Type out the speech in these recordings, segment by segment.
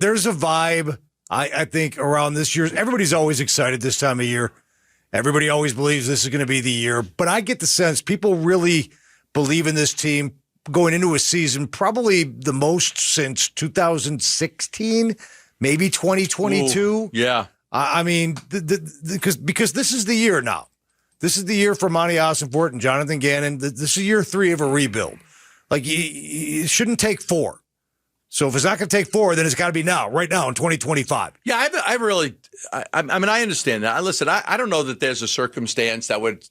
there's a vibe, I think, around this year. Everybody's always excited this time of year. Everybody always believes this is going to be the year. But I get the sense people really believe in this team going into a season probably the most since 2016, maybe 2022. Ooh, yeah. I mean, because this is the year now. This is the year for Monty Ossenfort and Jonathan Gannon. This is year 3 of a rebuild. Like, it shouldn't take 4. So if it's not going to take 4, then it's got to be now, right now in 2025. Yeah, I mean, I understand that. Listen, I don't know that there's a circumstance that would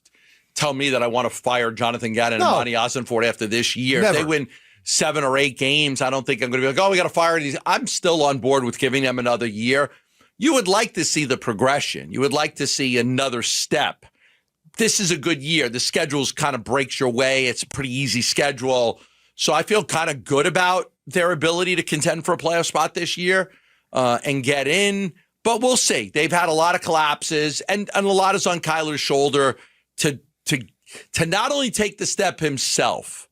tell me that I want to fire Jonathan Gannon and Monty Ossenfort after this year. Never. If they win 7 or 8 games, I don't think I'm going to be like, oh, we got to fire these. I'm still on board with giving them another year. You would like to see the progression. You would like to see another step. This is a good year. The schedule's kind of breaks your way. It's a pretty easy schedule. So I feel kind of good about their ability to contend for a playoff spot this year and get in. But we'll see. They've had a lot of collapses, and a lot is on Kyler's shoulder to not only take the step himself,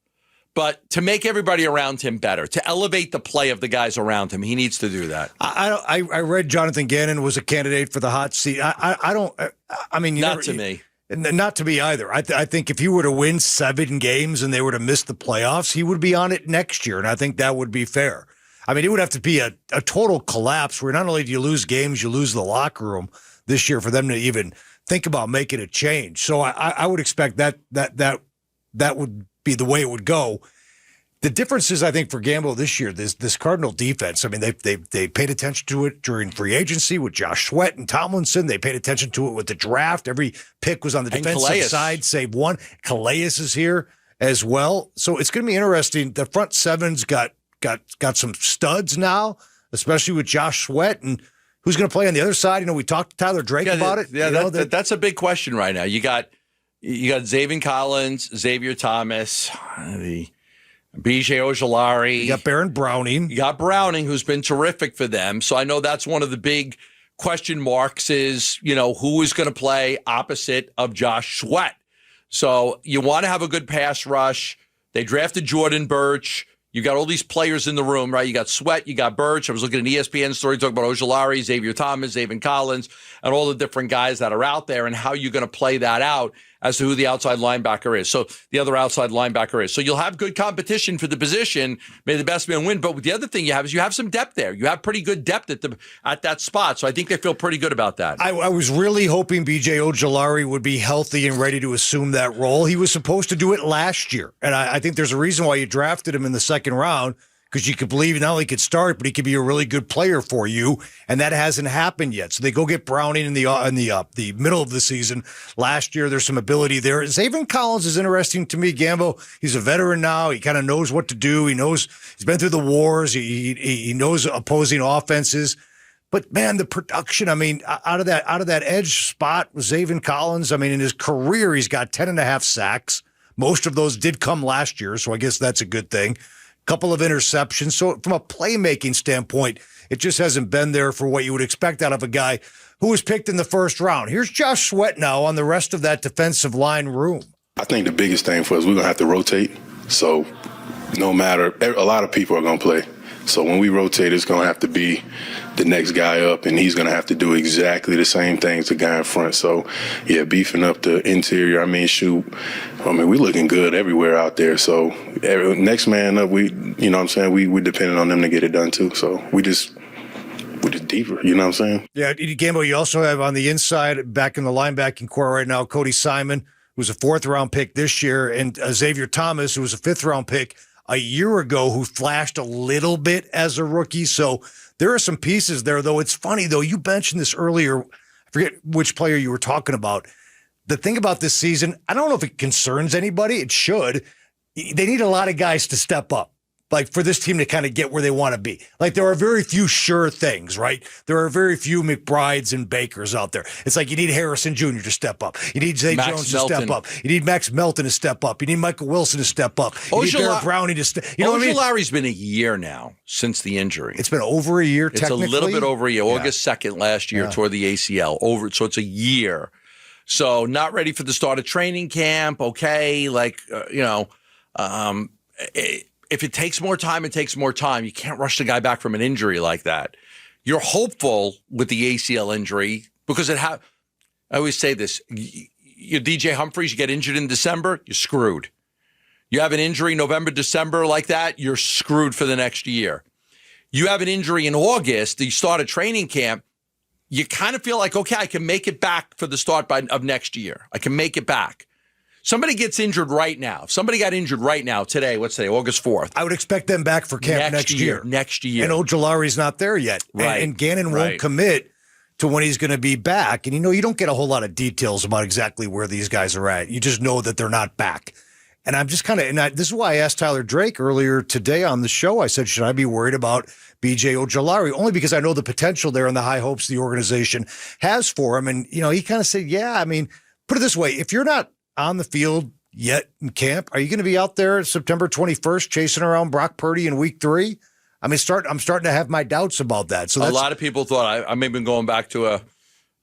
but to make everybody around him better, to elevate the play of the guys around him. He needs to do that. I read Jonathan Gannon was a candidate for the hot seat. Not to me. Not to me either. I think if he were to win 7 games and they were to miss the playoffs, he would be on it next year, and I think that would be fair. I mean, it would have to be a total collapse where not only do you lose games, you lose the locker room this year for them to even think about making a change. So I would expect that would be the way it would go. The difference is, I think, for Gambo this year, this Cardinal defense, I mean, they paid attention to it during free agency with Josh Sweat and Tomlinson. They paid attention to it with the draft. Every pick was on the defensive side, save one. Calais is here as well. So it's going to be interesting. The front seven's got some studs now, especially with Josh Sweat. And who's going to play on the other side? You know, we talked to Tyler Drake about it. Yeah, that's a big question right now. You got Zaven Collins, Xavier Thomas, the B.J. Ojolari. You got Baron Browning. You got Browning, who's been terrific for them. So I know that's one of the big question marks is, who is going to play opposite of Josh Sweat. So you want to have a good pass rush. They drafted Jordan Birch. You got all these players in the room, right? You got Sweat, you got Birch. I was looking at an ESPN story talking about Ojolari, Xavier Thomas, Zaven Collins, and all the different guys that are out there and how you're going to play that out as to who the outside linebacker is. So the other outside linebacker is. So you'll have good competition for the position. May the best man win. But the other thing you have is you have some depth there. You have pretty good depth at that spot. So I think they feel pretty good about that. I was really hoping B.J. Ojolari would be healthy and ready to assume that role. He was supposed to do it last year. And I think there's a reason why you drafted him in the second round, because you could believe not only he could start, but he could be a really good player for you, and that hasn't happened yet. So they go get Browning in the middle of the season. Last year, there's some ability there. Zaven Collins is interesting to me, Gambo. He's a veteran now. He kind of knows what to do. He knows he's been through the wars. He knows opposing offenses. But man, the production, I mean, out of that edge spot with Zaven Collins, I mean, in his career, he's got 10.5 sacks. Most of those did come last year, so I guess that's a good thing. Couple of interceptions. So from a playmaking standpoint, it just hasn't been there for what you would expect out of a guy who was picked in the first round. Here's Josh Sweat now on the rest of that defensive line room. I think the biggest thing for us, we're going to have to rotate. So no matter, a lot of people are going to play. So when we rotate, it's going to have to be the next guy up, and he's going to have to do exactly the same thing as the guy in front. So, yeah, beefing up the interior. We're looking good everywhere out there. So next man up, we're depending on them to get it done too. So we're just deeper, you know what I'm saying? Yeah, Gambo, you also have on the inside, back in the linebacking core right now, Cody Simon, who's a 4th-round pick this year, and Xavier Thomas, who was a 5th-round pick a year ago, who flashed a little bit as a rookie. So there are some pieces there, though. It's funny, though. You mentioned this earlier. I forget which player you were talking about. The thing about this season, I don't know if it concerns anybody. It should. They need a lot of guys to step up, like for this team to kind of get where they want to be. Like there are very few sure things, right? There are very few McBrides and Bakers out there. It's like you need Harrison Jr. to step up. You need Zay Jones to step up. You need Max Melton to step up. You need Michael Wilson to step up. You need Barrett Browning to step up. You know what I mean? Ojolari's been a year now since the injury. It's been over a year, technically. It's a little bit over a year. August 2nd last year toward the ACL. So it's a year. So not ready for the start of training camp. Okay. if it takes more time, it takes more time. You can't rush the guy back from an injury like that. You're hopeful with the ACL injury because I always say this, your DJ Humphries, you get injured in December, you're screwed. You have an injury November, December like that, you're screwed for the next year. You have an injury in August, you start a training camp, you kind of feel like, okay, I can make it back for the start of next year. I can make it back. Somebody gets injured right now. If somebody got injured right now, today, what's today, August 4th. I would expect them back for camp next year. Next year. And Ojulari's not there yet. Right. And Gannon won't commit to when he's going to be back. And, you don't get a whole lot of details about exactly where these guys are at. You just know that they're not back. And I'm just this is why I asked Tyler Drake earlier today on the show. I said, should I be worried about B.J. Ojulari? Only because I know the potential there and the high hopes the organization has for him. And, he kind of said, yeah, I mean, put it this way. If you're not on the field yet in camp, are you going to be out there September 21st chasing around Brock Purdy in week 3? I mean, I'm starting to have my doubts about that. So a lot of people thought I may have been going back to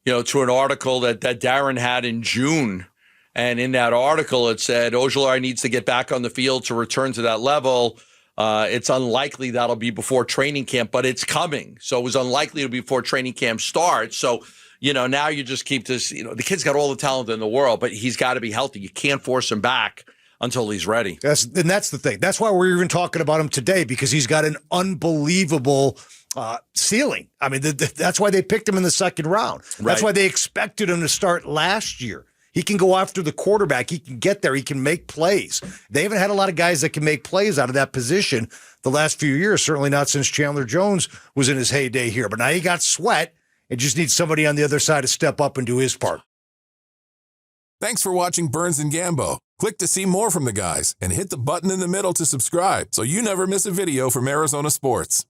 to an article that Darren had in June. And in that article, it said Ojulari needs to get back on the field to return to that level. It's unlikely that'll be before training camp, but it's coming. So it was unlikely to be before training camp starts. So, now you just keep this, the kid's got all the talent in the world, but he's got to be healthy. You can't force him back until he's ready. That's the thing. That's why we're even talking about him today, because he's got an unbelievable ceiling. I mean, that's why they picked him in the second round. That's why they expected him to start last year. He can go after the quarterback. He can get there. He can make plays. They haven't had a lot of guys that can make plays out of that position the last few years, certainly not since Chandler Jones was in his heyday here. But now you got Sweat. It just needs somebody on the other side to step up and do his part. Thanks for watching Burns and Gambo. Click to see more from the guys and hit the button in the middle to subscribe so you never miss a video from Arizona sports.